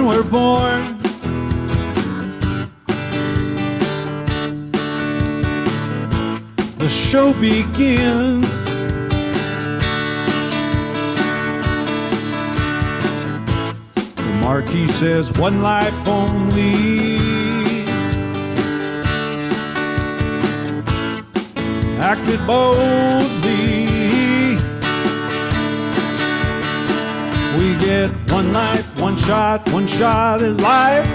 we're born. The show begins. The marquee says one life only. Acted boldly. We get one life, one shot at life.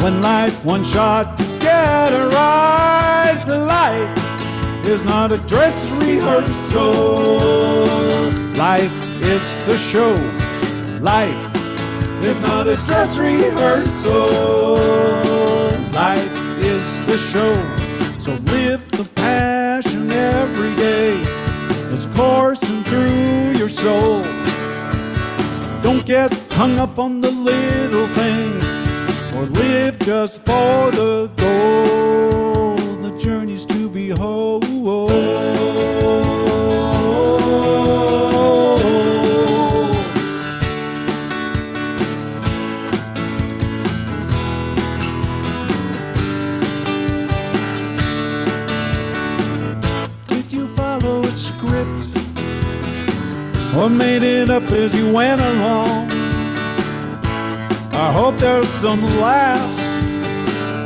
One life, one shot to get it right. Life is not a dress rehearsal. Life is the show. Life is not a dress rehearsal. Life is the show. So live the passion every day. It's coursing through your soul. Don't get hung up on the little things, or live just for the goal. The journey's to behold. Did you follow a script, or made it up as you went along? I hope there's some laughs.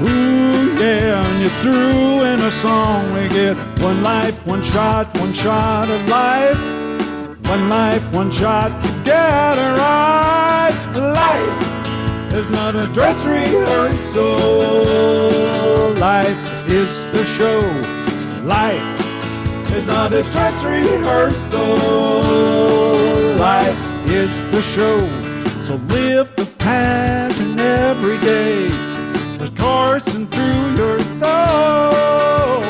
Ooh, yeah, and you threw in a song. We get one life, one shot at life. One life, one shot to get it right. Life is not a dress rehearsal. Life is the show. Life is not a dress rehearsal. Life is the show. So live the passion every day. It's coursing through your soul.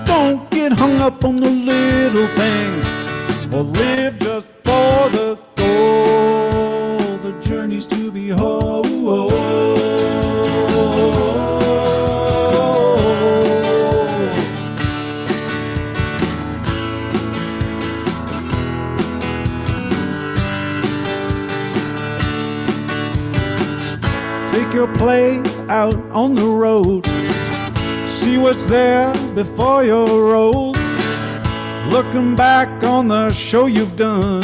Don't get hung up on the little things, or live just for the goal. The journey's to behold. Take your play out on the road. See what's there before you're old. Looking back on the show you've done,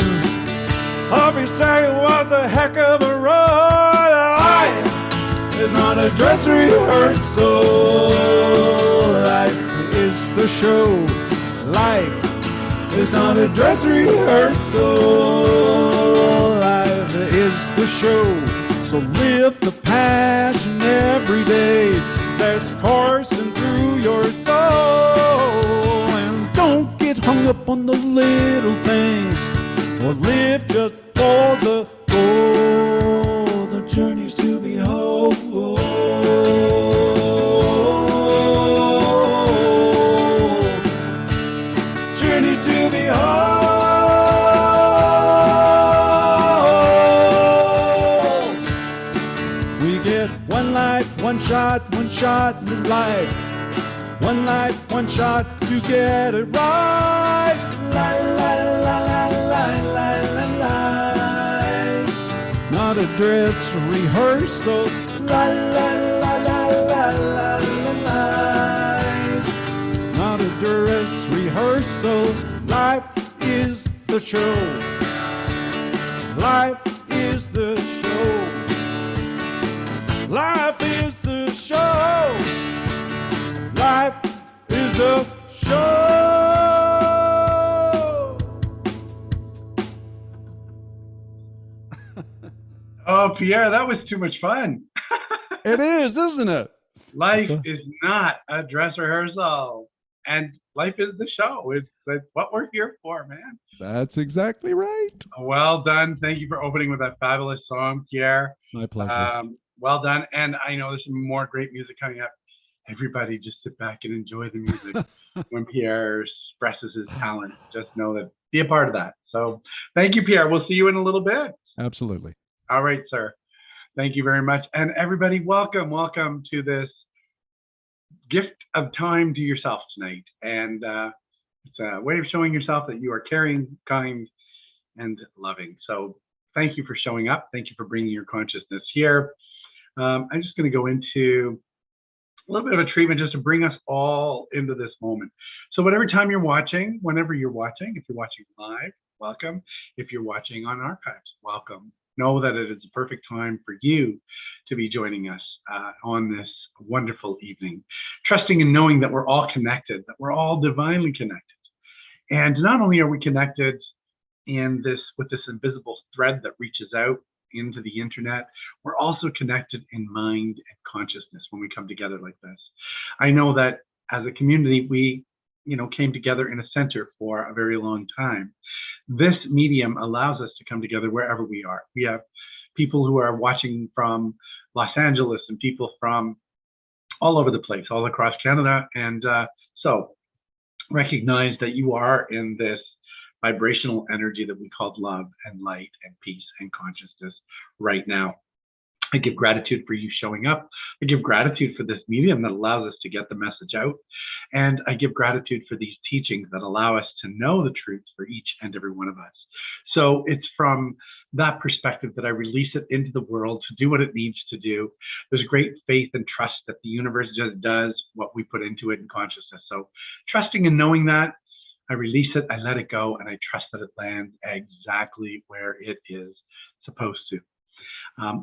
I'll be saying it was a heck of a run. Life is not a dress rehearsal. Life is the show. Life is not a dress rehearsal. Life is the show. So live the passion every day that's coursing through your soul. And don't get hung up on the little things, or live just for the goal. The journey's to behold. Journey's to behold. One shot at life. One life, one shot to get it right. La la la la la la la la. Not a dress rehearsal. La la la la la la la la. Not a dress rehearsal. Life is the show. Life is the show. Life is the show. Life is the show. Oh, Pierre, that was too much fun. It is, isn't it? Life is not a dress rehearsal, and life is the show. It's what we're here for, man. That's exactly right. Well done. Thank you for opening with that fabulous song, Pierre. My pleasure. Well done. And I know there's some more great music coming up. Everybody just sit back and enjoy the music. When Pierre expresses his talent, just know that, be a part of that. So thank you, Pierre. We'll see you in a little bit. Absolutely. All right, sir. Thank you very much. And everybody, welcome to this gift of time to yourself tonight. And it's a way of showing yourself that you are caring, kind, and loving. So thank you for showing up. Thank you for bringing your consciousness here. I'm just going to go into a little bit of a treatment just to bring us all into this moment. So whatever time you're watching, whenever you're watching, if you're watching live, welcome. If you're watching on archives, welcome. Know that it is a perfect time for you to be joining us on this wonderful evening, trusting and knowing that we're all connected, that we're all divinely connected. And not only are we connected in this with this invisible thread that reaches out into the internet, we're also connected in mind and consciousness when we come together like this. I know that as a community, we came together in a center for a very long time. This medium allows us to come together wherever we are. We have people who are watching from Los Angeles and people from all over the place, all across Canada. And so recognize that you are in this vibrational energy that we call love and light and peace and consciousness right now. I give gratitude for you showing up. I give gratitude for this medium that allows us to get the message out. And I give gratitude for these teachings that allow us to know the truths for each and every one of us. So it's from that perspective that I release it into the world to do what it needs to do. There's great faith and trust that the universe just does what we put into it in consciousness. So trusting and knowing that, I release it, I let it go, and I trust that it lands exactly where it is supposed to.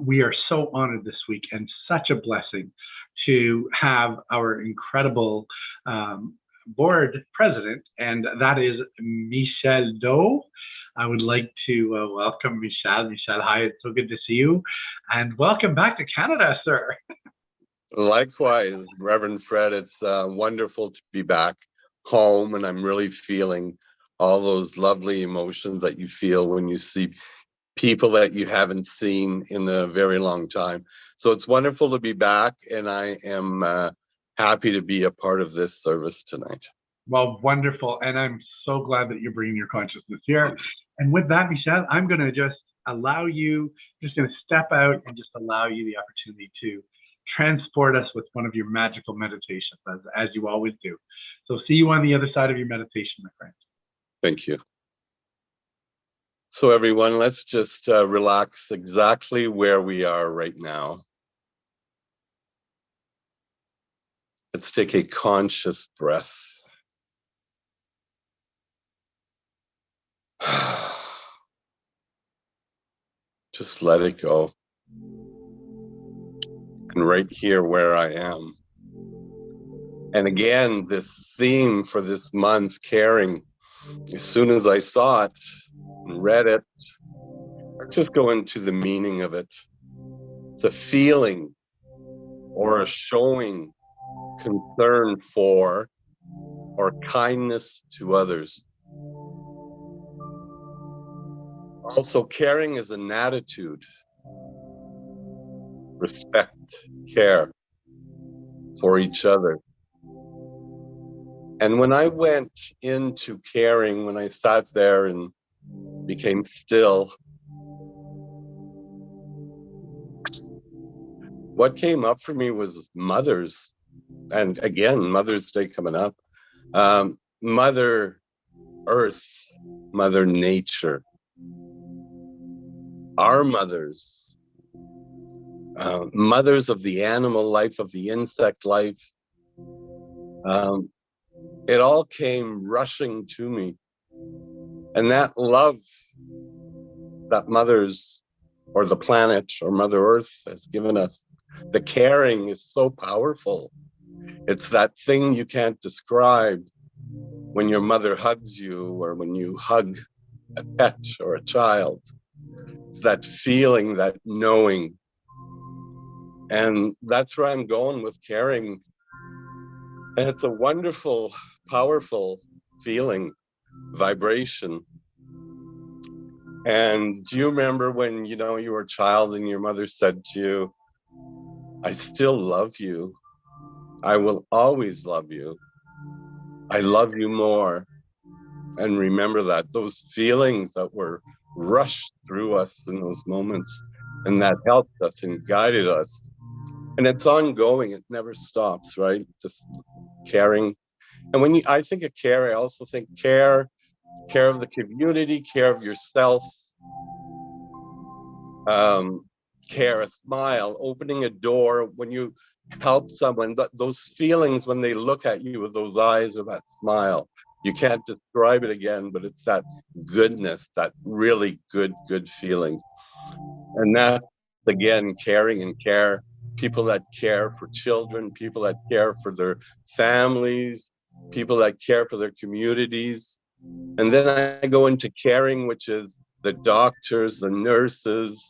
We are so honored this week and such a blessing to have our incredible board president, and that is Michel Doe. I would like to welcome Michel. Michel, hi, it's so good to see you. And welcome back to Canada, sir. Likewise, Reverend Fred, it's wonderful to be back home, and I'm really feeling all those lovely emotions that you feel when you see people that you haven't seen in a very long time. So it's wonderful to be back, and I am happy to be a part of this service tonight. Well, wonderful. And I'm so glad that you're bringing your consciousness here. And with that, Michel, I'm going to just allow you, just going to step out and just allow you the opportunity to transport us with one of your magical meditations, as you always do. So see you on the other side of your meditation, my friend. Thank you. So everyone, let's just relax exactly where we are right now. Let's take a conscious breath. Just let it go. And right here where I am. And again, this theme for this month, caring, as soon as I saw it and read it, let's just go into the meaning of it. It's a feeling or a showing concern for or kindness to others. Also, caring is an attitude, respect, care for each other. And when I went into caring, when I sat there and became still, what came up for me was mothers. And again, Mother's Day coming up. Mother Earth, Mother Nature. Our mothers, mothers of the animal life, of the insect life. It all came rushing to me. And that love that mothers or the planet or Mother Earth has given us, the caring is so powerful. It's that thing you can't describe when your mother hugs you or when you hug a pet or a child. It's that feeling, that knowing. And that's where I'm going with caring. And it's a wonderful, powerful feeling, vibration. And do you remember when, you were a child and your mother said to you, I still love you. I will always love you. I love you more. And remember that, those feelings that were rushed through us in those moments, and that helped us and guided us. And it's ongoing, it never stops, right? Just caring. And when I think of care, I also think care of the community, care of yourself. care, a smile, opening a door when you help someone, those feelings when they look at you with those eyes or that smile. You can't describe it again, but it's that goodness, that really good feeling. And that's, again, caring and care. People that care for children, people that care for their families, people that care for their communities. And then I go into caring, which is the doctors, the nurses,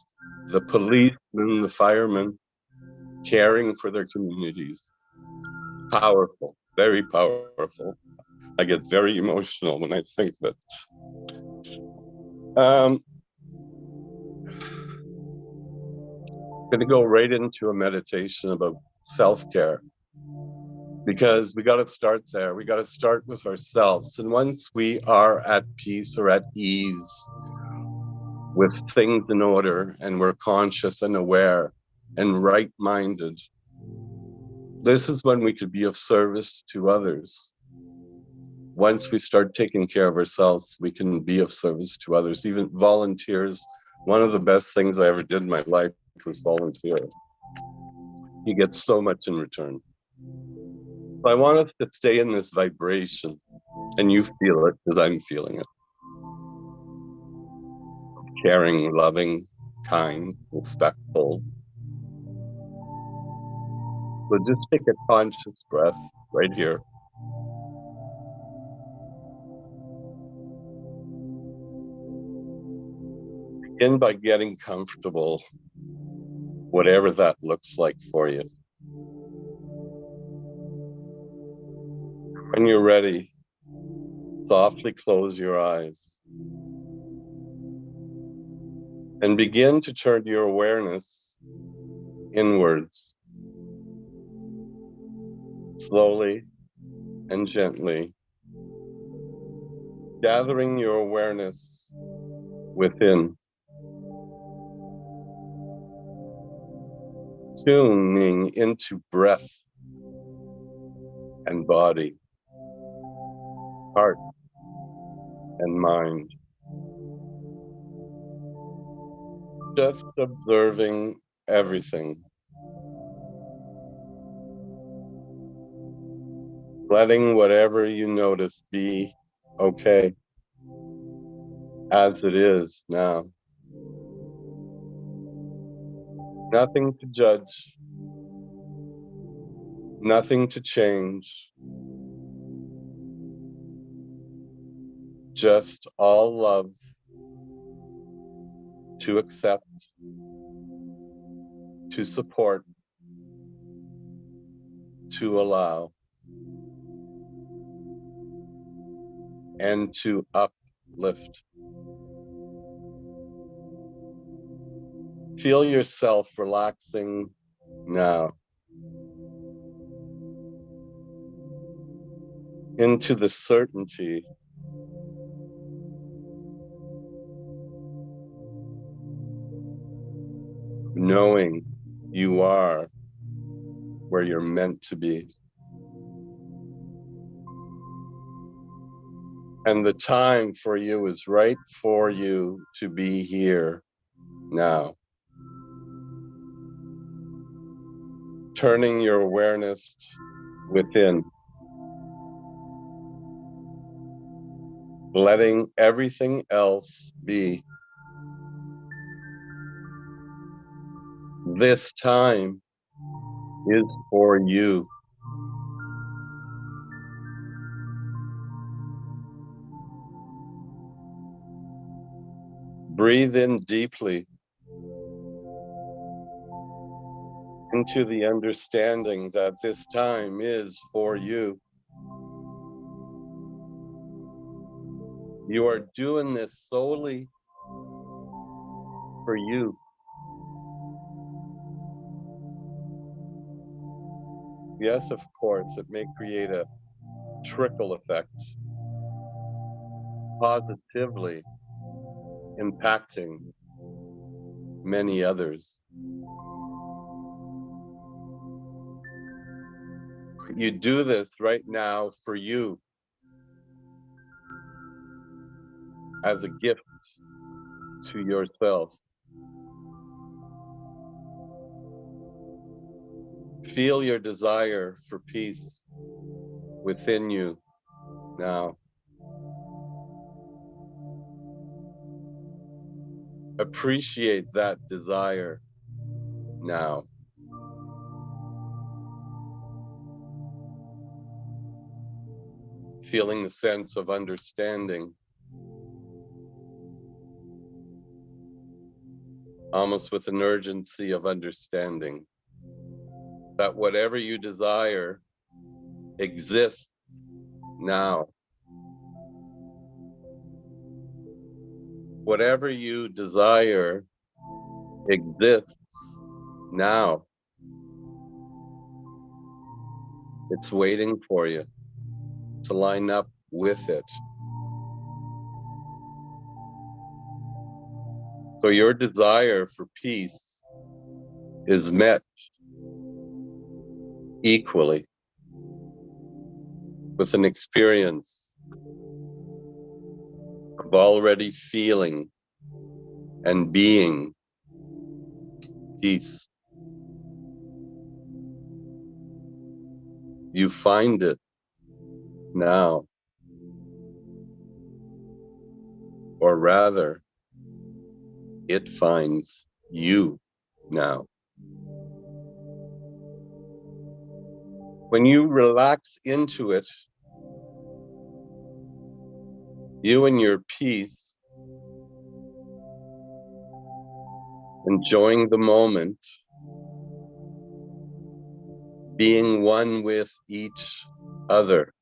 the policemen, the firemen, caring for their communities. Powerful, very powerful. I get very emotional when I think of it. I'm going to go right into a meditation about self-care, because we got to start there. We got to start with ourselves. And once we are at peace or at ease with things in order, and we're conscious and aware and right-minded, this is when we could be of service to others. Once we start taking care of ourselves, we can be of service to others, even volunteers. One of the best things I ever did in my life was volunteer. You get so much in return. So I want us to stay in this vibration, and you feel it because I'm feeling it. Caring, loving, kind, respectful. So just take a conscious breath right here. Begin by getting comfortable, whatever that looks like for you. When you're ready, softly close your eyes and begin to turn your awareness inwards, slowly and gently, gathering your awareness within, tuning into breath and body, heart and mind. Just observing everything. Letting whatever you notice be okay as it is now. Nothing to judge, nothing to change, just all love to accept, to support, to allow, and to uplift. Feel yourself relaxing now into the certainty knowing you are where you're meant to be. And the time for you is right for you to be here now. Turning your awareness within. Letting everything else be. This time is for you. Breathe in deeply into the understanding that this time is for you. You are doing this solely for you. Yes, of course, it may create a trickle effect, positively impacting many others. You do this right now for you as a gift to yourself. Feel your desire for peace within you now. Appreciate that desire now. Feeling the sense of understanding, almost with an urgency of understanding, that whatever you desire exists now. Whatever you desire exists now. It's waiting for you to line up with it. So your desire for peace is met equally with an experience of already feeling and being peace. You find it now, or rather, it finds you now. When you relax into it, you and your peace, enjoying the moment, being one with each other.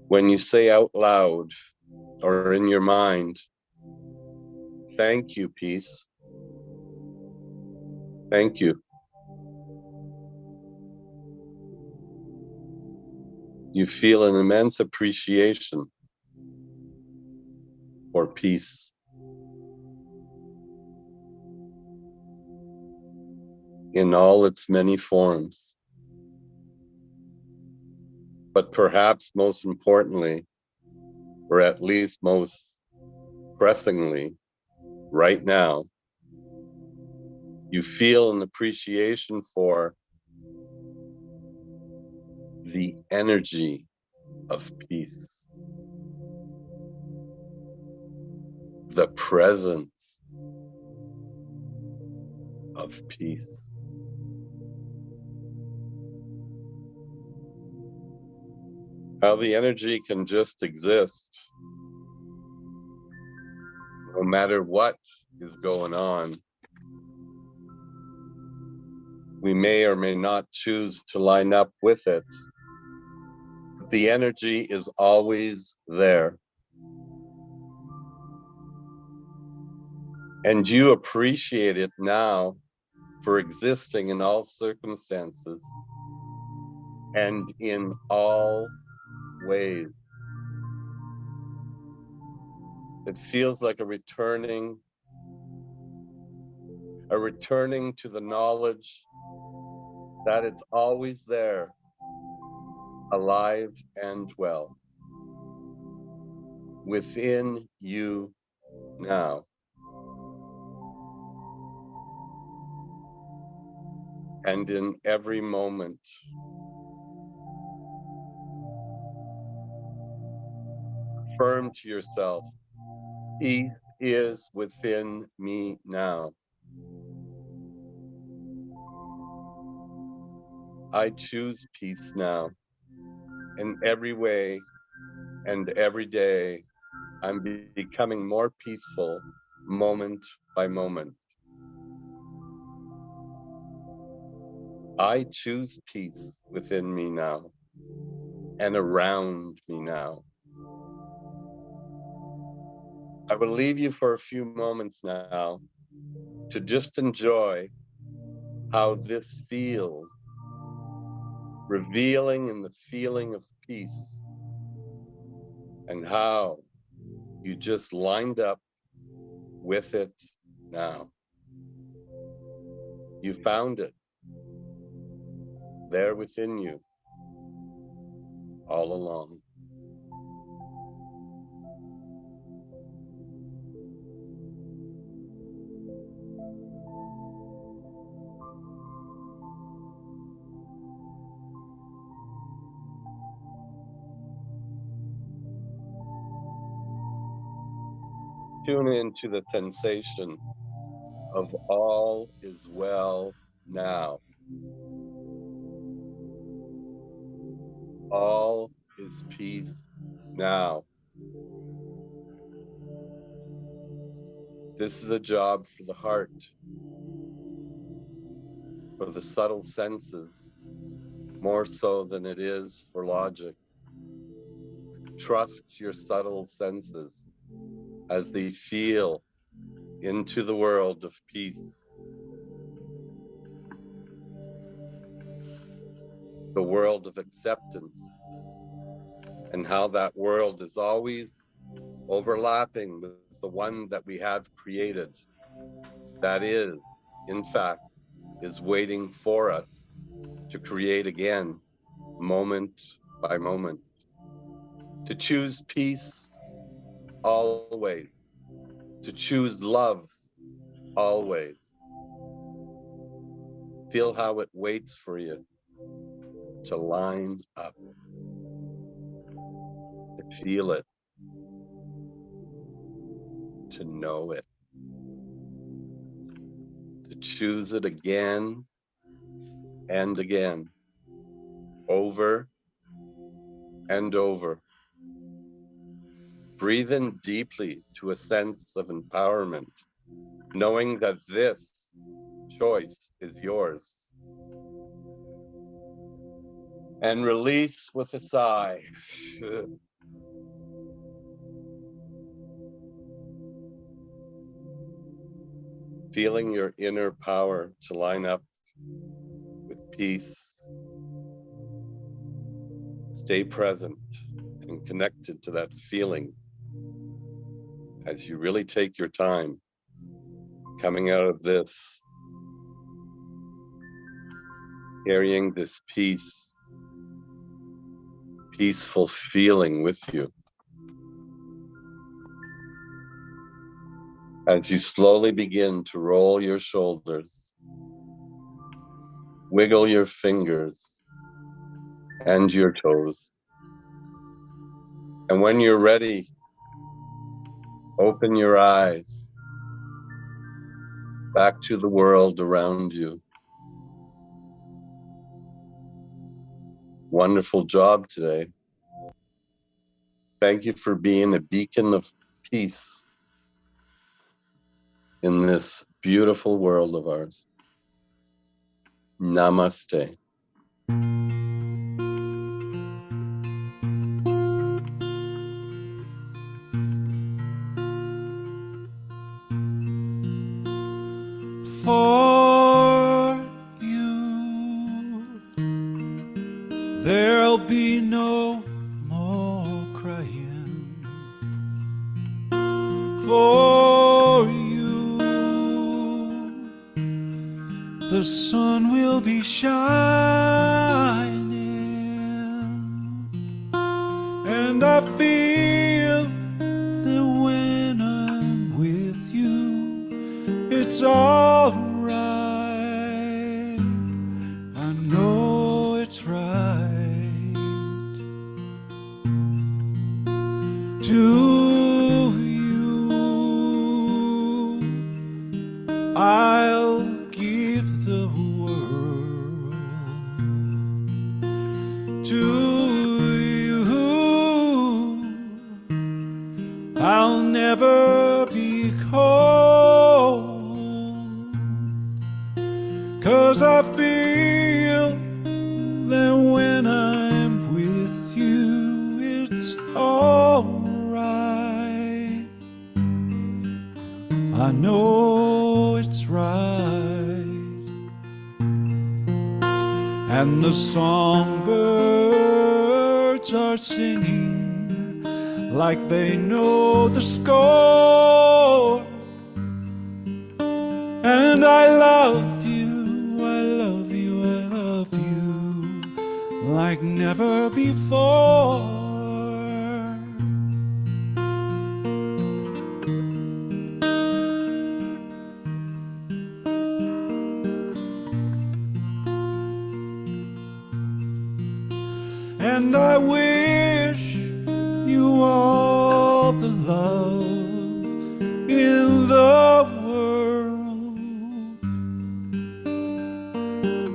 When you say out loud or in your mind, thank you, peace. Thank you. You feel an immense appreciation for peace. In all its many forms. But perhaps most importantly, or at least most pressingly, right now, you feel an appreciation for the energy of peace, the presence of peace. How the energy can just exist no matter what is going on. We may or may not choose to line up with it. But the energy is always there. And you appreciate it now for existing in all circumstances and in all ways. It feels like a returning to the knowledge that it's always there, alive and well, within you now. And in every moment. Affirm to yourself, peace is within me now. I choose peace now. In every way and every day, I'm becoming more peaceful moment by moment. I choose peace within me now and around me now. I will leave you for a few moments now to just enjoy how this feels, revealing in the feeling of peace, and how you just lined up with it now. You found it there within you all along. Tune into the sensation of all is well now. All is peace now. This is a job for the heart, for the subtle senses, more so than it is for logic. Trust your subtle senses as they feel into the world of peace, the world of acceptance, and how that world is always overlapping with the one that we have created. That is, in fact, is waiting for us to create again, moment by moment. To choose peace always, to choose love always. Feel how it waits for you to line up, to feel it, to know it, to choose it again and again, over and over. Breathe in deeply to a sense of empowerment, knowing that this choice is yours. And release with a sigh. Feeling your inner power to line up with peace. Stay present and connected to that feeling as you really take your time coming out of this, carrying this peaceful feeling with you. As you slowly begin to roll your shoulders, wiggle your fingers and your toes. And when you're ready, open your eyes back to the world around you. Wonderful job today. Thank you for being a beacon of peace in this beautiful world of ours. Namaste. For you, there'll be no more crying. For you, the sun will be shining, and I feel that when I'm with you, it's all right. I know it's right. To you, I'll give the world. To you, I'll never be cold. 'Cause I feel that when I'm with you, it's all right. I know it's right. And the songbirds are singing like they know the score. And I love you, I love you, I love you like never before. And I wish you all the love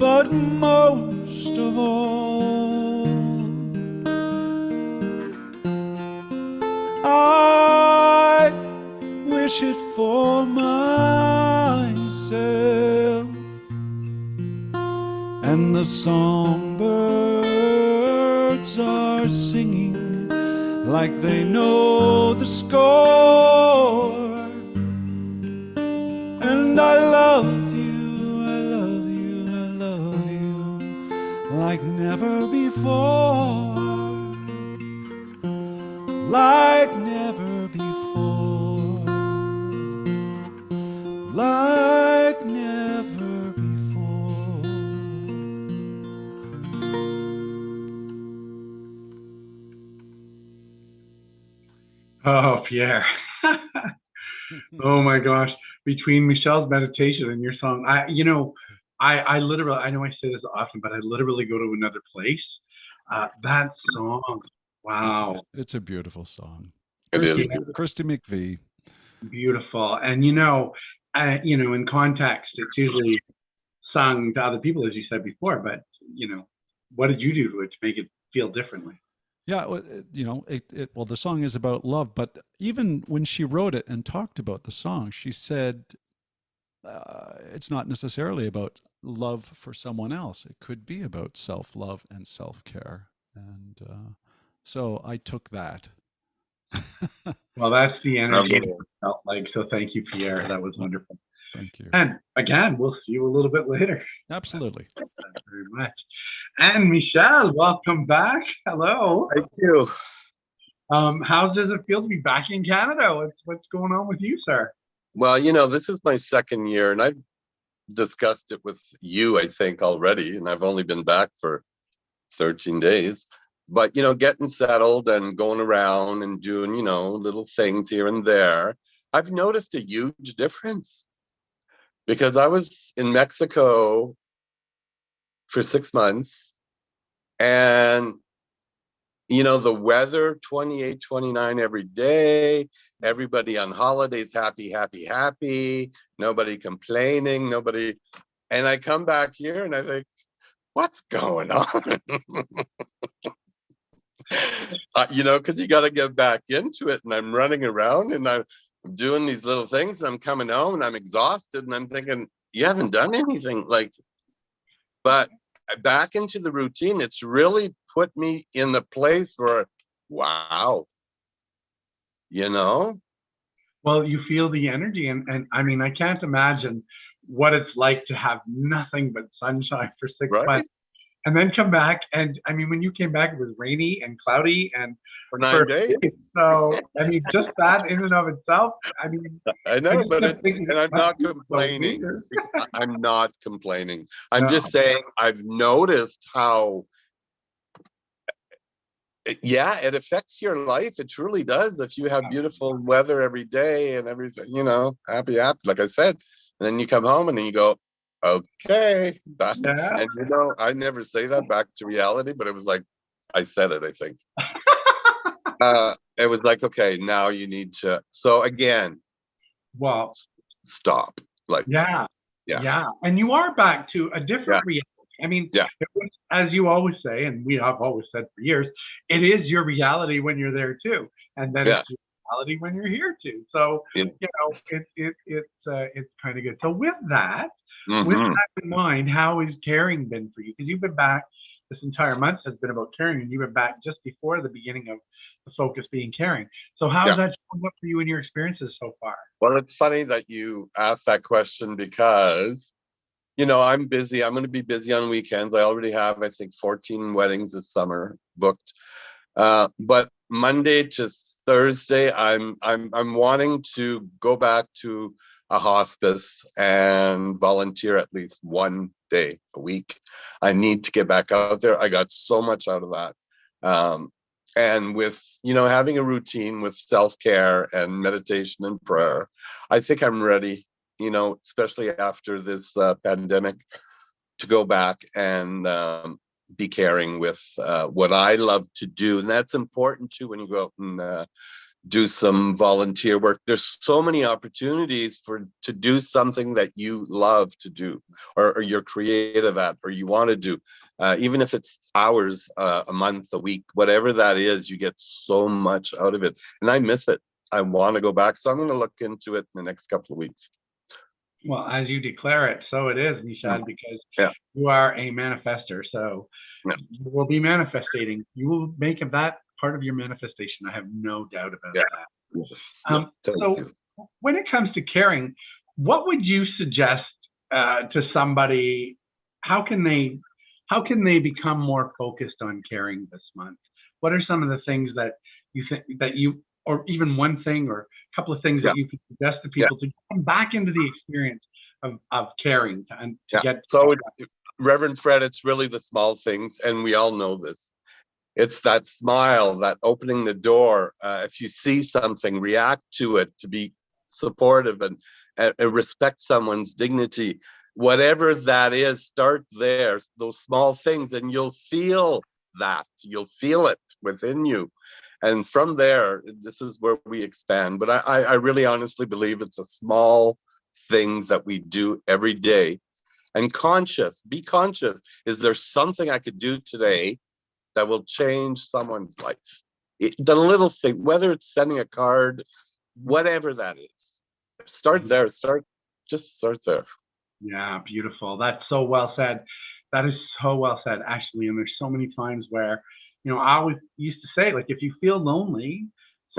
But most of all, I wish it for myself. And the songbirds are singing like they know the score. And I love you, I love you, I love you like never before. Like never before. Like never before. Oh, Pierre. Oh my gosh. Between Michelle's meditation and your song, I literally, I know I say this often, but I literally go to another place. That song, wow. It's a beautiful song. It is Christy, beautiful. Christy McVie. Beautiful. And in context, it's usually sung to other people, as you said before, but what did you do to it to make it feel differently? Yeah, well, well, the song is about love, but even when she wrote it and talked about the song, she said it's not necessarily about love for someone else. It could be about self-love and self-care. And so I took that. Well, that's the energy it felt like. So thank you, Pierre. That was wonderful. Thank you. And again, we'll see you a little bit later. Absolutely. Thank you very much. And Michelle, welcome back. Hello. Thank you. How does it feel to be back in Canada? What's going on with you, sir? Well, this is my second year, and I've discussed it with you, I think, already, and I've only been back for 13 days. But, getting settled and going around and doing, little things here and there, I've noticed a huge difference. Because I was in Mexico for 6 months, and the weather 28, 29 every day, everybody on holidays, happy, happy, happy, nobody complaining, nobody. And I come back here and I think, what's going on? Because you got to get back into it. And I'm running around and I'm doing these little things, and I'm coming home and I'm exhausted, and I'm thinking, you haven't done anything. But back into the routine, it's really put me in the place where, wow, Well, you feel the energy, and I mean, I can't imagine what it's like to have nothing but sunshine for 6 right? months and then come back. And I mean, when you came back, it was rainy and cloudy and For 9 days. So I mean, just that in and of itself, I mean, I know, but and I'm not so complaining. weird. I'm not complaining. I'm No. just saying I've noticed how, yeah, it affects your life. It truly does. If you have beautiful weather every day and everything, happy, like I said, and then you come home and then you go, okay, back. Yeah. And I never say that back to reality, but it was like, I said it, I think. It was like, okay, now you need to. So again, Well, stop. yeah. And you are back to a different reality. I mean, it was, as you always say, and we have always said for years, it is your reality when you're there too, and then it's your reality when you're here too. So it's kind of good. So with that in mind, how has caring been for you? Because you've been back. This entire month has been about caring, and you were back just before the beginning of the focus being caring. So how has that shown up for you in your experiences so far? Well, it's funny that you asked that question because, I'm busy. I'm going to be busy on weekends. I already have, I think, 14 weddings this summer booked. But Monday to Thursday, I'm wanting to go back to a hospice and volunteer at least one day a week. I need to get back out there. I got so much out of that. And with, having a routine with self-care and meditation and prayer, I think I'm ready, especially after this pandemic, to go back and be caring with what I love to do. And that's important too when you go out and do some volunteer work. There's so many opportunities to do something that you love to do, or you're creative at, or you want to do. Even if it's hours a month, a week, whatever that is, you get so much out of it. And I miss it. I want to go back. So I'm going to look into it in the next couple of weeks. Well, as you declare it, so it is, Michel, because Yeah. you are a manifester. So Yeah. you will be manifestating. You will make of that part of your manifestation. I have no doubt about Yeah. that. Yes. So when it comes to caring, what would you suggest to somebody? How can they become more focused on caring this month? What are some of the things that you think that you, or even one thing or a couple of things that you could suggest to people to come back into the experience of caring and to get? So Reverend Fred, it's really the small things, and we all know this. It's that smile, that opening the door. If you see something, react to it, to be supportive and respect someone's dignity. Whatever that is, start there, those small things, and you'll feel that. You'll feel it within you. And from there, this is where we expand. But I really honestly believe it's a small things that we do every day. And be conscious. Is there something I could do today that will change someone's life? The little thing, whether it's sending a card, whatever that is, start there. Just start there. Yeah, beautiful. That's so well said. That is so well said, actually. And there's so many times where, I always used to say, like, if you feel lonely,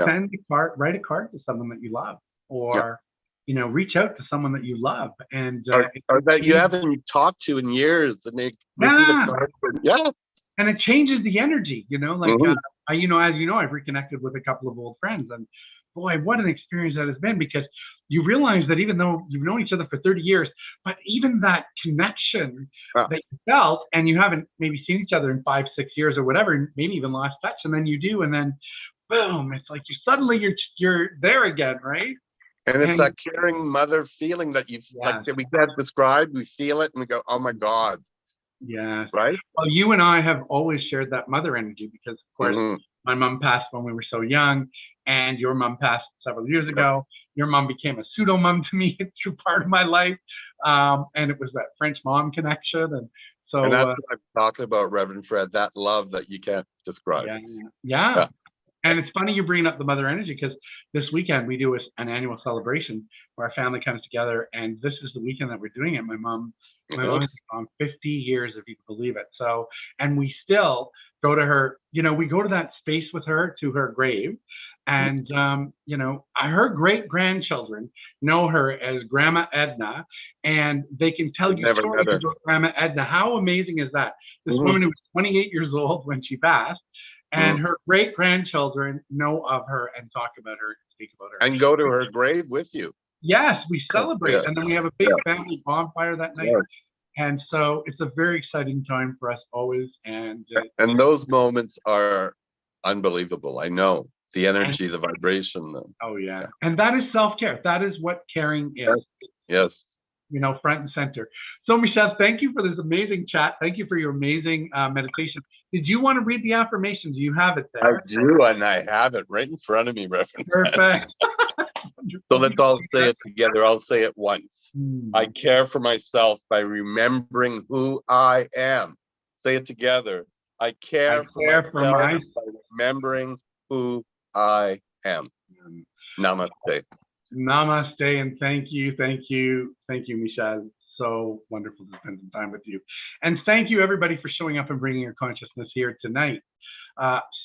send a card, write a card to someone that you love, or reach out to someone that you love, and or that you haven't talked to in years, and they receive a card. And it changes the energy, like, as I've reconnected with a couple of old friends, and boy, what an experience that has been, because you realize that even though you've known each other for 30 years, but even that connection that you felt, and you haven't maybe seen each other in 5, 6 years or whatever, maybe even lost touch, and then you do, and then boom, it's like you're there again, right? And it's that caring mother feeling that that we can't describe. We feel it and we go, oh my God. Yeah. Right. Well, you and I have always shared that mother energy, because of course my mom passed when we were so young, and your mom passed several years ago. Your mom became a pseudo mom to me through part of my life. And it was that French mom connection. And so that's what I'm talking about, Reverend Fred, that love that you can't describe. Yeah. And it's funny you bring up the mother energy, because this weekend we do an annual celebration where our family comes together, and this is the weekend that we're doing it. My mom has been on 50 years, if you can believe it. So, and we still go to her, we go to that space with her, to her grave. And, her great grandchildren know her as Grandma Edna, and they can tell you stories about Grandma Edna. How amazing is that? This woman who was 28 years old when she passed, and her great grandchildren know of her and talk about her, speak about her, and go to her grave with you. Yes, we celebrate, and then we have a big family bonfire that night. And so it's a very exciting time for us always. And those moments are unbelievable. I know the energy, the vibration. Oh yeah. And that is self-care. That is what caring is. Yes. Front and center. So Michel, thank you for this amazing chat. Thank you for your amazing meditation. Did you want to read the affirmations? You have it there. I do, and I have it right in front of me, Reverend. Perfect. So let's all say it together. I'll say it once. I care for myself by remembering who I am. Say it together. I care for myself by remembering who I am. Namaste. Namaste, and thank you, Michel. So wonderful to spend some time with you. And thank you, everybody, for showing up and bringing your consciousness here tonight.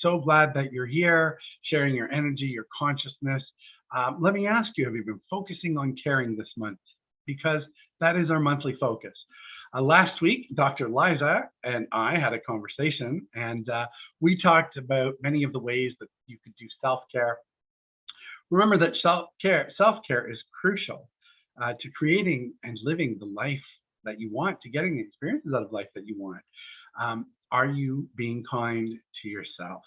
So glad that you're here, sharing your energy, your consciousness. Let me ask you, have you been focusing on caring this month? Because that is our monthly focus. Last week, Dr. Liza and I had a conversation, and we talked about many of the ways that you could do self-care. Remember that self-care is crucial to creating and living the life that you want, to getting the experiences out of life that you want. Are you being kind to yourself?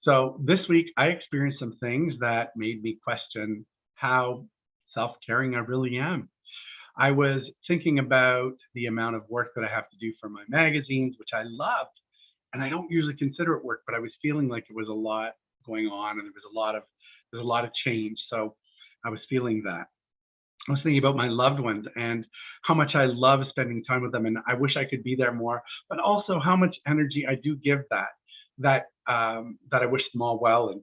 So this week, I experienced some things that made me question how self-caring I really am. I was thinking about the amount of work that I have to do for my magazines, which I love, and I don't usually consider it work, but I was feeling like it was a lot going on, and there's a lot of change. So I was feeling that. I was thinking about my loved ones and how much I love spending time with them, and I wish I could be there more. But also how much energy I do give that I wish them all well, and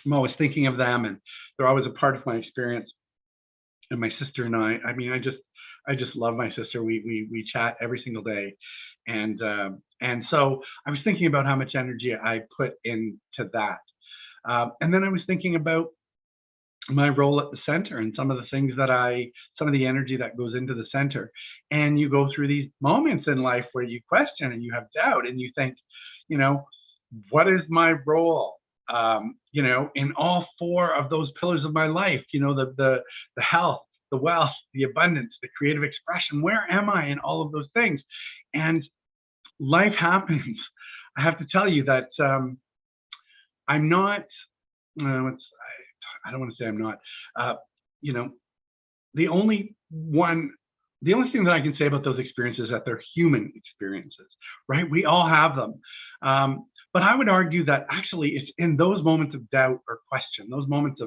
I'm always thinking of them, and they're always a part of my experience. And my sister and I mean, I just love my sister. We chat every single day, and so I was thinking about how much energy I put into that, and then I was thinking about my role at the center and some of the energy that goes into the center. And you go through these moments in life where you question and you have doubt and you think, you know, what is my role? You know, in all four of those pillars of my life, you know, the health, the wealth, the abundance, the creative expression, where am I in all of those things? And life happens. I have to tell you that I'm not, I don't want to say I'm not, you know, the only thing that I can say about those experiences is that they're human experiences, right? We all have them. But I would argue that actually it's in those moments of doubt or question, those moments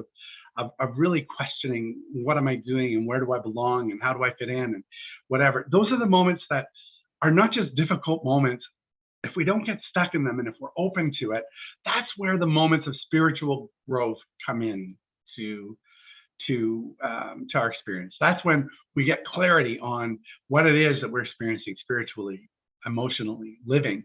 of really questioning, what am I doing and where do I belong and how do I fit in and whatever. Those are the moments that are not just difficult moments. If we don't get stuck in them and if we're open to it, that's where the moments of spiritual growth come in to our experience. That's when we get clarity on what it is that we're experiencing spiritually, emotionally, living.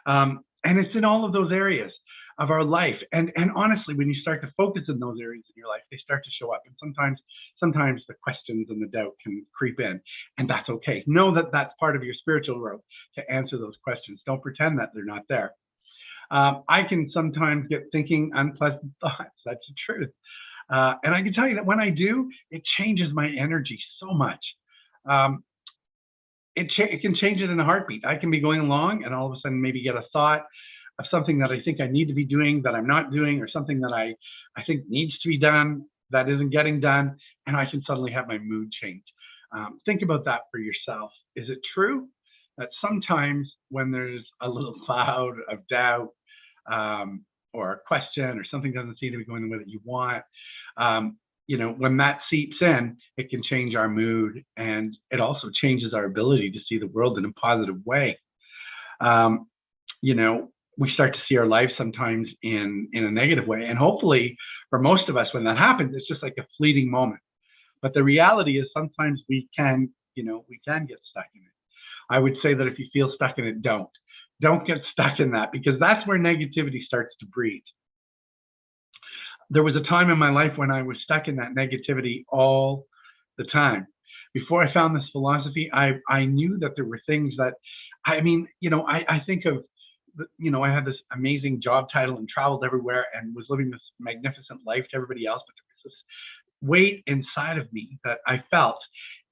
And it's in all of those areas of our life. And honestly, when you start to focus in those areas in your life, they start to show up. And sometimes the questions and the doubt can creep in, and that's okay. Know that that's part of your spiritual growth, to answer those questions. Don't pretend that they're not there. I can sometimes get thinking unpleasant thoughts. That's the truth. And I can tell you that when I do, it changes my energy so much. It can change it in a heartbeat. I can be going along and all of a sudden maybe get a thought of something that I think I need to be doing that I'm not doing, or something that I think needs to be done that isn't getting done, and I can suddenly have my mood change. Think about that for yourself. Is it true that sometimes when there's a little cloud of doubt, or a question, or something doesn't seem to be going the way that you want, you know, when that seeps in, it can change our mood, and it also changes our ability to see the world in a positive way. You know, we start to see our life sometimes in a negative way. And hopefully for most of us, when that happens, it's just like a fleeting moment. But the reality is sometimes we can get stuck in it. I would say that if you feel stuck in it, don't get stuck in that, because that's where negativity starts to breed. There was a time in my life when I was stuck in that negativity all the time. Before I found this philosophy, I knew that there were things that, I mean, you know, I think of, you know, I had this amazing job title and traveled everywhere and was living this magnificent life to everybody else, but there was this weight inside of me that I felt.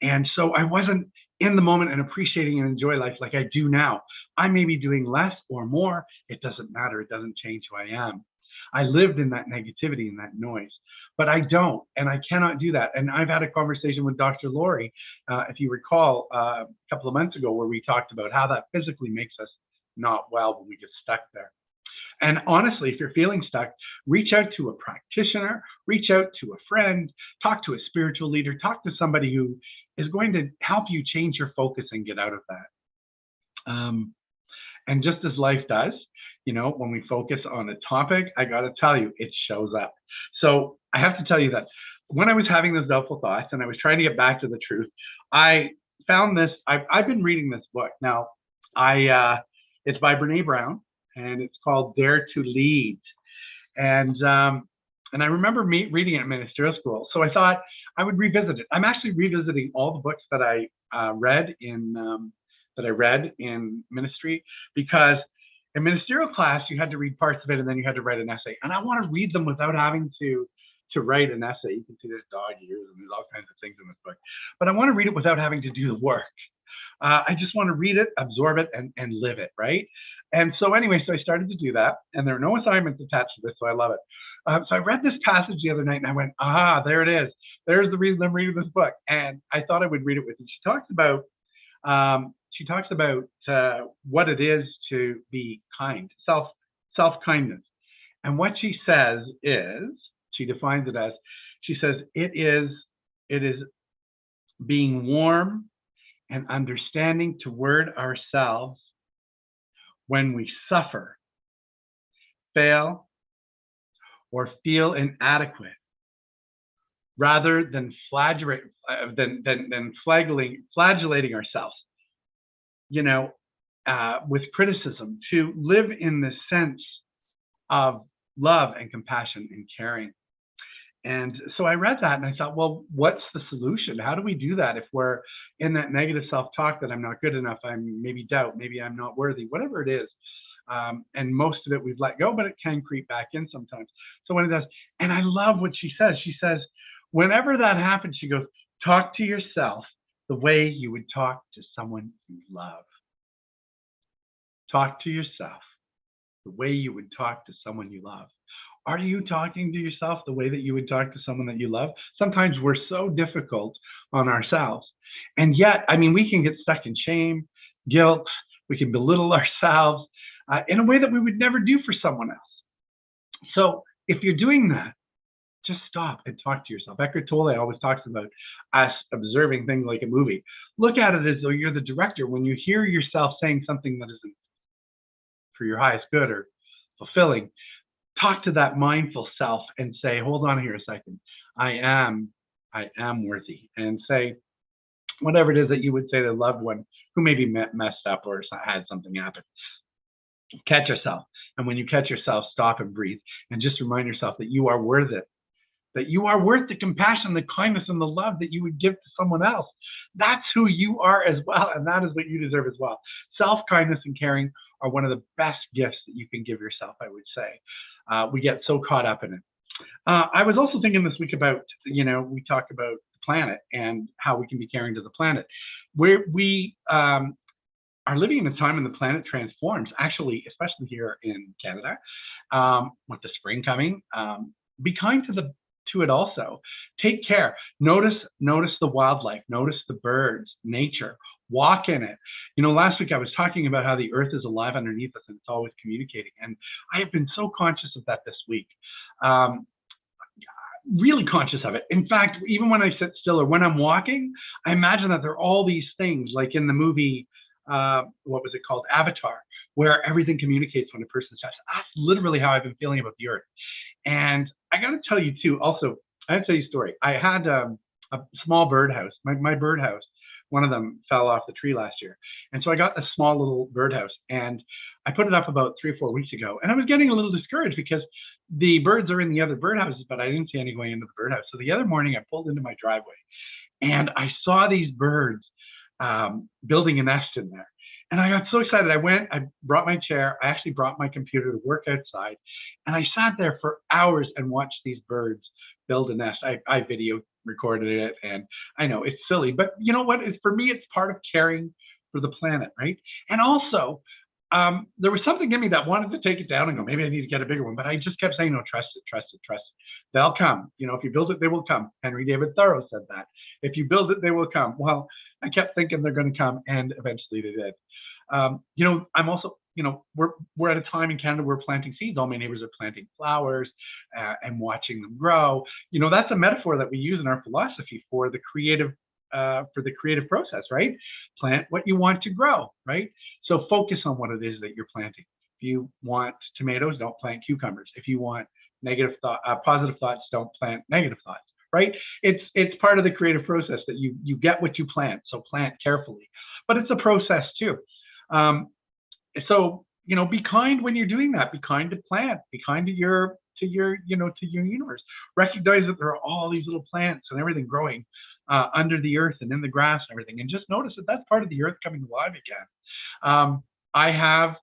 And so I wasn't in the moment and appreciating and enjoy life like I do now. I may be doing less or more. It doesn't matter. It doesn't change who I am. I lived in that negativity and that noise, but I don't, and I cannot do that. And I've had a conversation with Dr. Laurie, if you recall, a couple of months ago, where we talked about how that physically makes us not well when we get stuck there. And honestly, if you're feeling stuck, reach out to a practitioner, reach out to a friend, talk to a spiritual leader, talk to somebody who is going to help you change your focus and get out of that. And just as life does, you know, when we focus on a topic, I got to tell you, it shows up. So I have to tell you that when I was having those doubtful thoughts and I was trying to get back to the truth, I found this. I've been reading this book now. It's by Brene Brown, and it's called Dare to Lead. And I remember reading it in ministerial school. So I thought I would revisit it. I'm actually revisiting all the books that I read in ministry, because in ministerial class, you had to read parts of it and then you had to write an essay. And I want to read them without having to write an essay. You can see there's dog ears and there's all kinds of things in this book. But I want to read it without having to do the work. I just want to read it, absorb it, and live it, right? And so anyway, so I started to do that. And there are no assignments attached to this, so I love it. So I read this passage the other night and I went, there it is. There's the reason I'm reading this book. And I thought I would read it with you. She talks about what it is to be kind, self-kindness. And what she says is, she defines it as, she says, it is being warm and understanding toward ourselves when we suffer, fail, or feel inadequate, rather than flagellating ourselves, with criticism, to live in the sense of love and compassion and caring. And so I read that and I thought, well, what's the solution? How do we do that if we're in that negative self-talk that I'm not good enough, I'm maybe doubt, maybe I'm not worthy, whatever it is. And most of it we've let go, but it can creep back in sometimes. So when it does, and I love what she says. She says, whenever that happens, she goes, talk to yourself the way you would talk to someone you love. Talk to yourself the way you would talk to someone you love. Are you talking to yourself the way that you would talk to someone that you love? Sometimes we're so difficult on ourselves. And yet, I mean, we can get stuck in shame, guilt. We can belittle ourselves in a way that we would never do for someone else. So if you're doing that, just stop and talk to yourself. Eckhart Tolle always talks about us observing things like a movie. Look at it as though you're the director. When you hear yourself saying something that isn't for your highest good or fulfilling, talk to that mindful self and say, hold on here a second. I am worthy. And say whatever it is that you would say to a loved one who maybe messed up or had something happen. Catch yourself. And when you catch yourself, stop and breathe and just remind yourself that you are worth it. That you are worth the compassion, the kindness, and the love that you would give to someone else. That's who you are as well, and that is what you deserve as well. Self-kindness and caring are one of the best gifts that you can give yourself, I would say. We get so caught up in it. I was also thinking this week about, we talk about the planet and how we can be caring to the planet. We are living in a time when the planet transforms, actually, especially here in Canada, with the spring coming. Be kind to it also. Take care. Notice the wildlife. Notice the birds, nature. Walk in it. Last week I was talking about how the earth is alive underneath us and it's always communicating. And I have been so conscious of that this week. Really conscious of it. In fact, even when I sit still or when I'm walking, I imagine that there are all these things, like in the movie, what was it called? Avatar, where everything communicates when a person touches. That's literally how I've been feeling about the earth. And I got to tell you too, also, I have to tell you a story. I had a small birdhouse. My birdhouse, one of them fell off the tree last year. And so I got a small little birdhouse and I put it up about 3 or 4 weeks ago. And I was getting a little discouraged because the birds are in the other birdhouses, but I didn't see any going into the birdhouse. So the other morning I pulled into my driveway and I saw these birds building a nest in there. And I got so excited. I brought my chair. I actually brought my computer to work outside. And I sat there for hours and watched these birds build a nest. I video recorded it. And I know it's silly, but you know what? For me, it's part of caring for the planet, right? And also, there was something in me that wanted to take it down and go, maybe I need to get a bigger one. But I just kept saying, no, trust it, trust it, trust it. They'll come. If you build it, they will come. Henry David Thoreau said that. If you build it, they will come. Well, I kept thinking they're going to come, and eventually they did. I'm also, we're at a time in Canada where we're planting seeds. All my neighbors are planting flowers and watching them grow. That's a metaphor that we use in our philosophy for the creative process, right? Plant what you want to grow, right? So focus on what it is that you're planting. If you want tomatoes, don't plant cucumbers. If you want positive thoughts, don't plant negative thoughts, right? It's part of the creative process that you get what you plant. So plant carefully, but it's a process too. So be kind when you're doing that. Be kind to plant. Be kind to your universe. Recognize that there are all these little plants and everything growing under the earth and in the grass and everything, and just notice that that's part of the earth coming alive again. I have,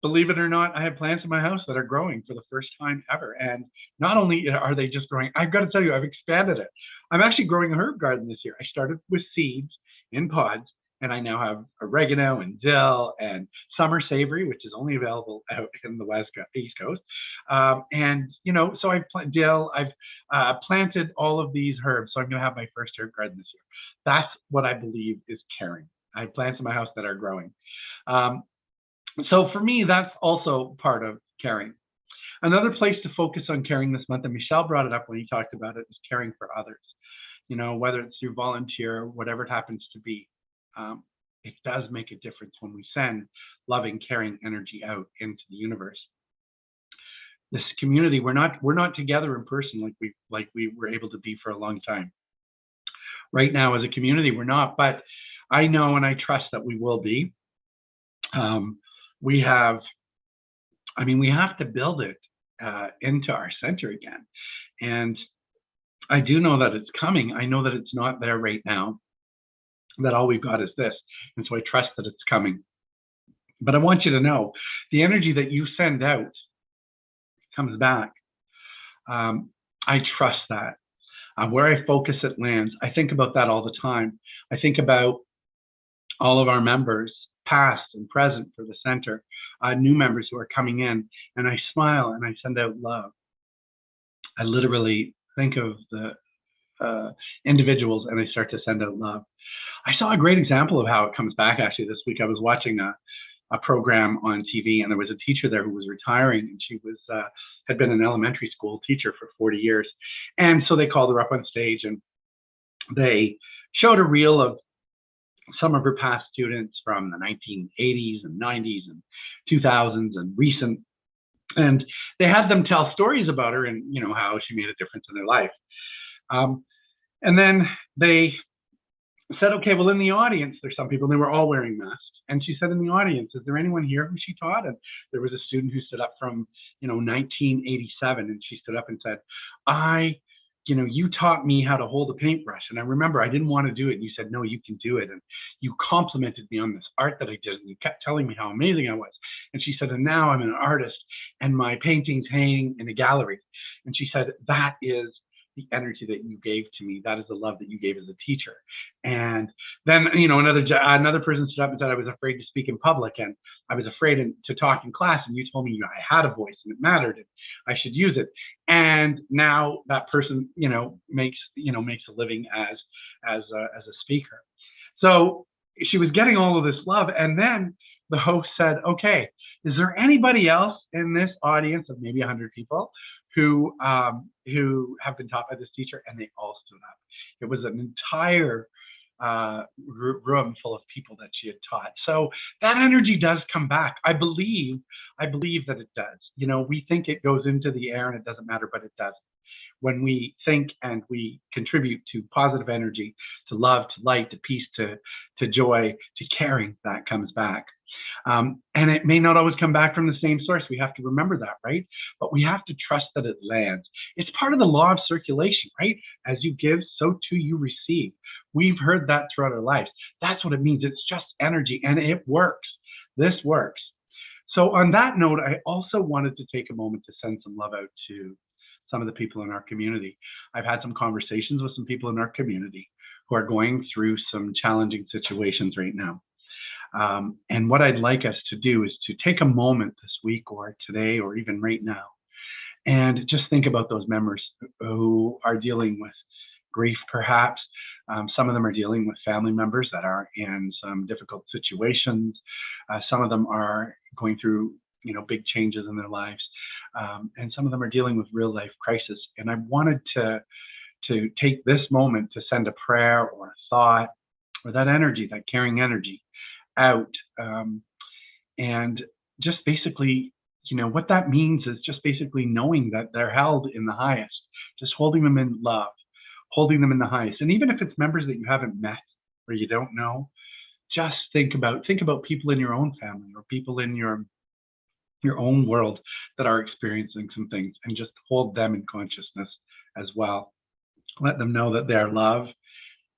believe it or not, I have plants in my house that are growing for the first time ever. And not only are they just growing, I've got to tell you, I've expanded it. I'm actually growing a herb garden this year. I started with seeds in pods, and I now have oregano and dill and summer savory, which is only available out in the East Coast. So I've planted dill. I've planted all of these herbs. So I'm going to have my first herb garden this year. That's what I believe is caring. I have plants in my house that are growing. So for me, that's also part of caring. Another place to focus on caring this month, and Michelle brought it up when he talked about it, is caring for others. You know, whether it's through volunteer, whatever it happens to be, it does make a difference when we send loving, caring energy out into the universe. This community, we're not together in person like we were able to be for a long time. Right now, as a community, we're not, but I know and I trust that we will be. We have to build it into our center again. And I do know that it's coming. I know that it's not there right now, that all we've got is this. And so I trust that it's coming. But I want you to know the energy that you send out comes back. I trust that. Where I focus, it lands. I think about that all the time. I think about all of our members, past and present for the center, new members who are coming in, and I smile and I send out love. I literally think of the individuals and I start to send out love. I saw a great example of how it comes back actually this week. I was watching a program on TV, and there was a teacher there who was retiring, and she was had been an elementary school teacher for 40 years. And so they called her up on stage and they showed a reel of some of her past students from the 1980s and 90s and 2000s and recent. And they had them tell stories about her and, you know, how she made a difference in their life. And then they said, okay, well, in the audience, there's some people, and they were all wearing masks. And she said, in the audience, is there anyone here who she taught? And there was a student who stood up from, 1987. And she stood up and said, you taught me how to hold a paintbrush. And I remember I didn't want to do it. And you said, no, you can do it. And you complimented me on this art that I did. And you kept telling me how amazing I was. And she said, and now I'm an artist and my paintings hang in a gallery. And she said, that is the energy that you gave to me. That is the love that you gave as a teacher. And then, another person stood up and said, I was afraid to speak in public and I was afraid to talk in class. And you told me I had a voice and it mattered and I should use it. And now that person, makes a living as a speaker. So she was getting all of this love. And then the host said, okay, is there anybody else in this audience of maybe 100 people who have been taught by this teacher? And they all stood up. It was an entire room full of people that she had taught. So that energy does come back. I believe that it does. We think it goes into the air and it doesn't matter, but it doesn't. When we think and we contribute to positive energy, to love, to light, to peace, to joy, to caring, that comes back. And it may not always come back from the same source. We have to remember that, right? But we have to trust that it lands. It's part of the law of circulation, right? As you give, so too you receive. We've heard that throughout our lives. That's what it means. It's just energy, and it works. This works. So on that note, I also wanted to take a moment to send some love out to some of the people in our community. I've had some conversations with some people in our community who are going through some challenging situations right now. And what I'd like us to do is to take a moment this week or today or even right now and just think about those members who are dealing with grief, perhaps. Some of them are dealing with family members that are in some difficult situations. Some of them are going through, big changes in their lives. And some of them are dealing with real life crisis. And I wanted to take this moment to send a prayer or a thought or that energy, that caring energy out. And just basically, what that means is just basically knowing that they're held in the highest, just holding them in love, holding them in the highest. And even if it's members that you haven't met or you don't know, just think about people in your own family or people in your own world that are experiencing some things, and just hold them in consciousness as well. Let them know that they are loved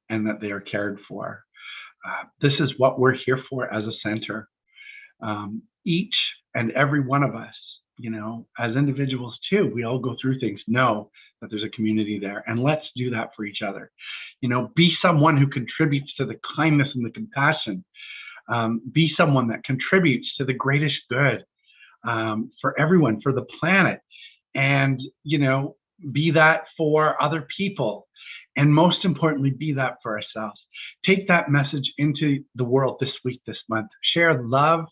and that they are cared for. This is what we're here for as a center. Each and every one of us, as individuals too, we all go through things, know that there's a community there, and let's do that for each other. Be someone who contributes to the kindness and the compassion. Be someone that contributes to the greatest good for everyone, for the planet, and, be that for other people. And most importantly, be that for ourselves. Take that message into the world this week, this month. Share love.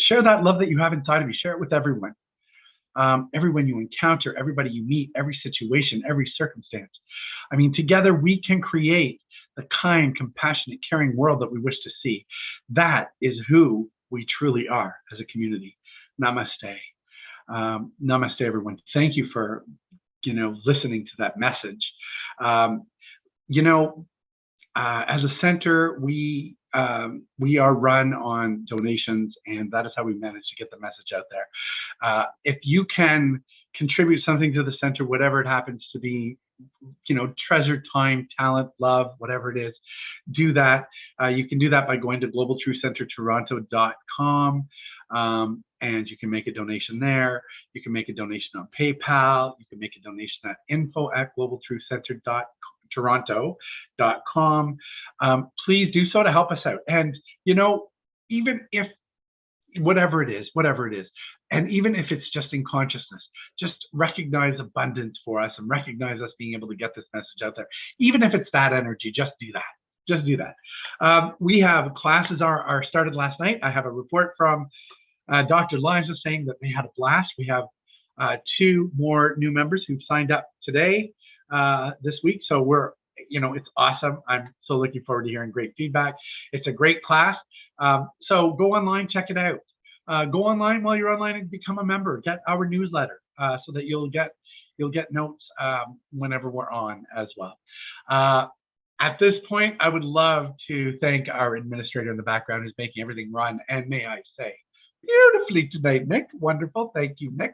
share that love that you have inside of you. Share it with everyone. Everyone you encounter, everybody you meet, every situation, every circumstance. I mean, together we can create the kind, compassionate, caring world that we wish to see. That is who we truly are as a community. Namaste. Namaste, everyone. Thank you for, listening to that message. As a center, we are run on donations, and that is how we manage to get the message out there. If you can contribute something to the center, whatever it happens to be, treasure, time, talent, love, whatever it is, do that. You can do that by going to globaltruthcentertoronto.com, and you can make a donation there. You can make a donation on PayPal. You can make a donation at info@globaltruthcenter.toronto.com. Please do so to help us out. And, even if whatever it is, and even if it's just in consciousness, just recognize abundance for us and recognize us being able to get this message out there. Even if it's that energy, just do that. Just do that. We have classes are started last night. I have a report from Dr. Liza saying that they had a blast. We have 2 more new members who've signed up today, this week. So we're, it's awesome. I'm so looking forward to hearing great feedback. It's a great class. So go online, check it out. Go online while you're online and become a member. Get our newsletter so that you'll get notes whenever we're on as well. At this point, I would love to thank our administrator in the background who's making everything run, and may I say, beautifully tonight, Nick. Wonderful. Thank you, Nick.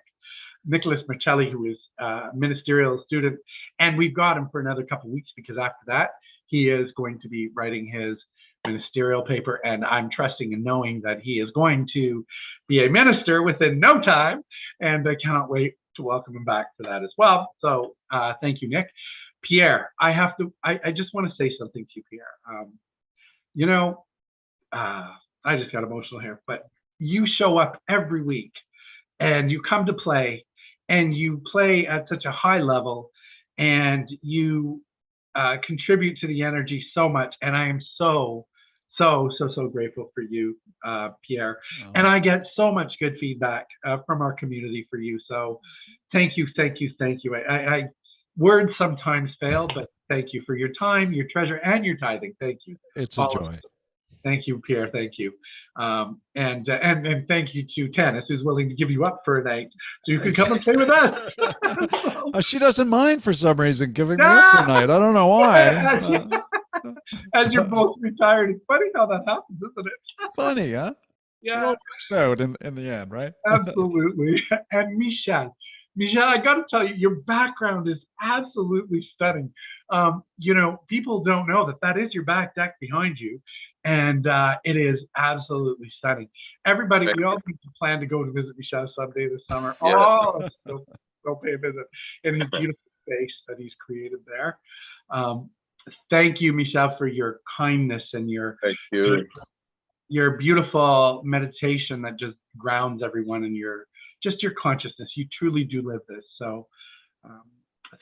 Nicholas Marcelli, who is a ministerial student, and we've got him for another couple of weeks because after that, he is going to be writing his ministerial paper, and I'm trusting and knowing that he is going to be a minister within no time, and I cannot wait to welcome him back for that as well. So thank you, Nick. Pierre, I just want to say something to you, Pierre. I just got emotional here, but you show up every week and you come to play, and you play at such a high level, and you contribute to the energy so much, and I am so grateful for you, Pierre. Oh. And I get so much good feedback from our community for you. So thank you. I words sometimes fail, but thank you for your time, your treasure, and your tithing. Thank you. It's a joy. Thank you, Pierre. Thank you. And thank you to Tanis, who's willing to give you up for a night so you can come and play with us. She doesn't mind for some reason giving me up for a night. I don't know why. As you're both retired. It's funny how that happens, isn't it? Funny, huh? Yeah. It all works out in the end, right? Absolutely. And Michelle, I got to tell you, your background is absolutely stunning. People don't know that is your back deck behind you. And it is absolutely stunning. Everybody, we all need to plan to go to visit Michelle someday this summer. Yeah. Oh, go pay a visit in his beautiful space that he's created there. Thank you, Michelle, for your kindness and your beautiful meditation that just grounds everyone in your consciousness. You truly do live this. So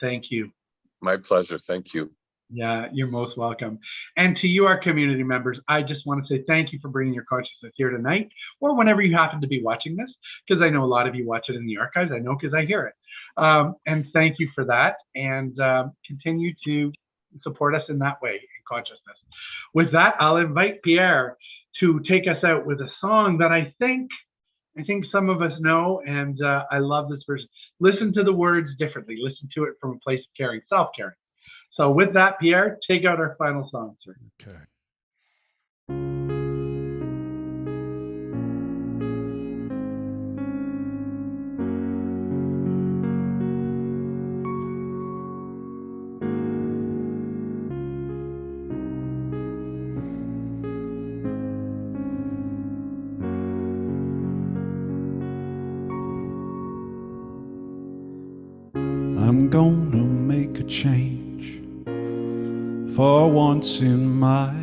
thank you. My pleasure. Thank you. Yeah, you're most welcome. And to you, our community members, I just want to say thank you for bringing your consciousness here tonight, or whenever you happen to be watching this, because I know a lot of you watch it in the archives. I know because I hear it. And thank you for that, and continue to support us in that way, in consciousness. With that, I'll invite Pierre to take us out with a song that I think some of us know, and I love this version. Listen to the words differently. Listen to it from a place of caring, self-caring. So with that, Pierre, take out our final song, sir. Okay. I'm gonna make a change for once in my life.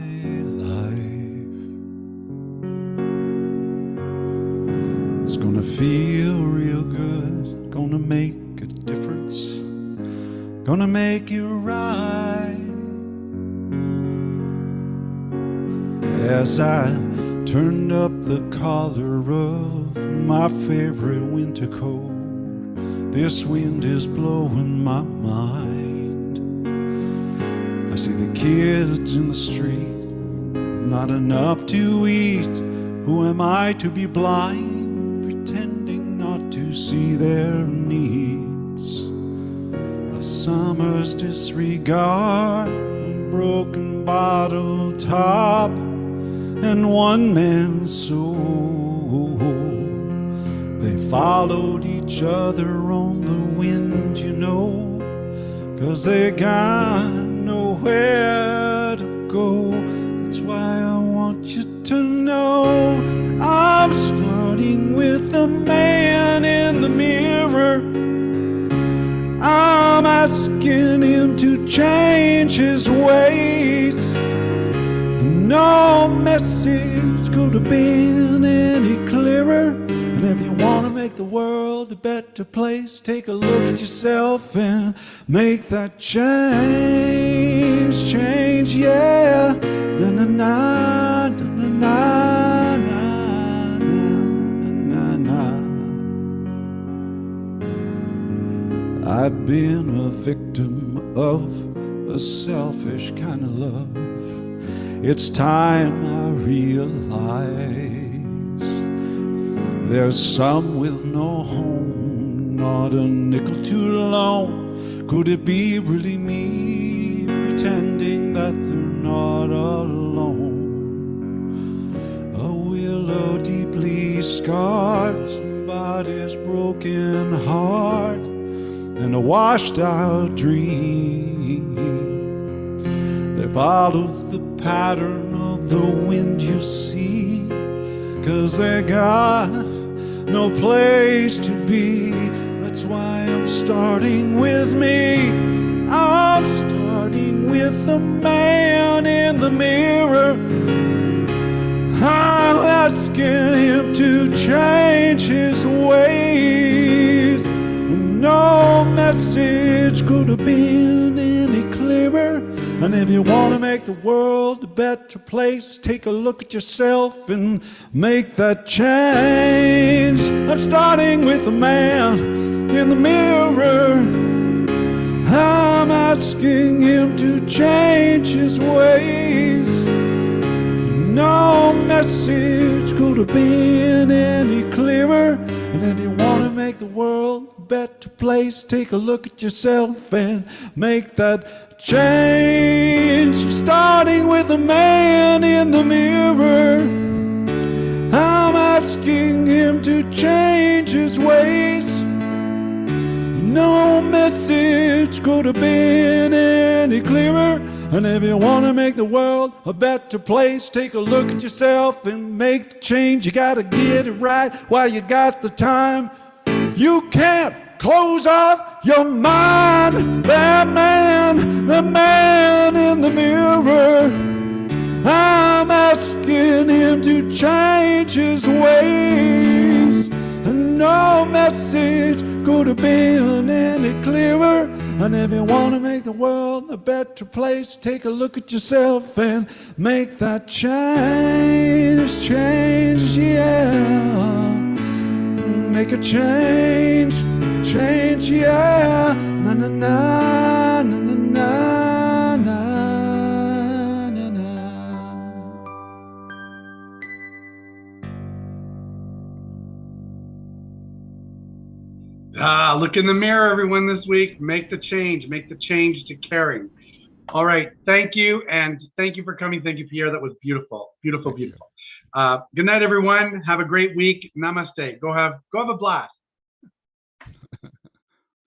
It's gonna feel real good, gonna make a difference, gonna make it right. As I turned up the collar of my favorite winter coat. This wind is blowing my mind. I see the kids in the street, not enough to eat. Who am I to be blind, pretending not to see their needs? A summer's disregard, a broken bottle top, and one man's soul. They followed each other on the wind, you know, 'cause they got nowhere to go. That's why I want you to know I'm starting with the man in the mirror. I'm asking him to change his ways. No message could have been any clearer. And if you want to make the world a better place, take a look at yourself and make that change, yeah. Na na na, na na na, na na na. I've been a victim of a selfish kind of love. It's time I realize there's some with no home, not a nickel too long. Could it be really me, pretending that they're not alone? A willow deeply scarred, somebody's broken heart, and a washed out dream. They followed the pattern of the wind, you see, 'cause they got no place to be. That's why I'm starting with me. I'm starting with the man in the mirror. I'm asking him to change his ways. No message could have been any clearer. And if you want to make the world a better place, take a look at yourself and make that change. I'm starting with the man in the mirror. I'm asking him to change his ways. No message could have been any clearer. And if you want to make the world a better place, take a look at yourself and make that change. Starting with the man in the mirror. I'm asking him to change his ways. No message could have been any clearer. And if you want to make the world a better place, take a look at yourself and make the change. You got to get it right while you got the time. You can't close off your mind. That man, the man in the mirror. I'm asking him to change his ways. And no message could have been any clearer. And if you want to make the world a better place, take a look at yourself and make that change, yeah. Make a change, yeah. Na na na, na na na, na na na. Look in the mirror, everyone, this week. Make the change to caring. All right. Thank you. And thank you for coming. Thank you, Pierre. That was beautiful. Beautiful, beautiful. Good night, everyone. Have a great week. Namaste. Go have a blast.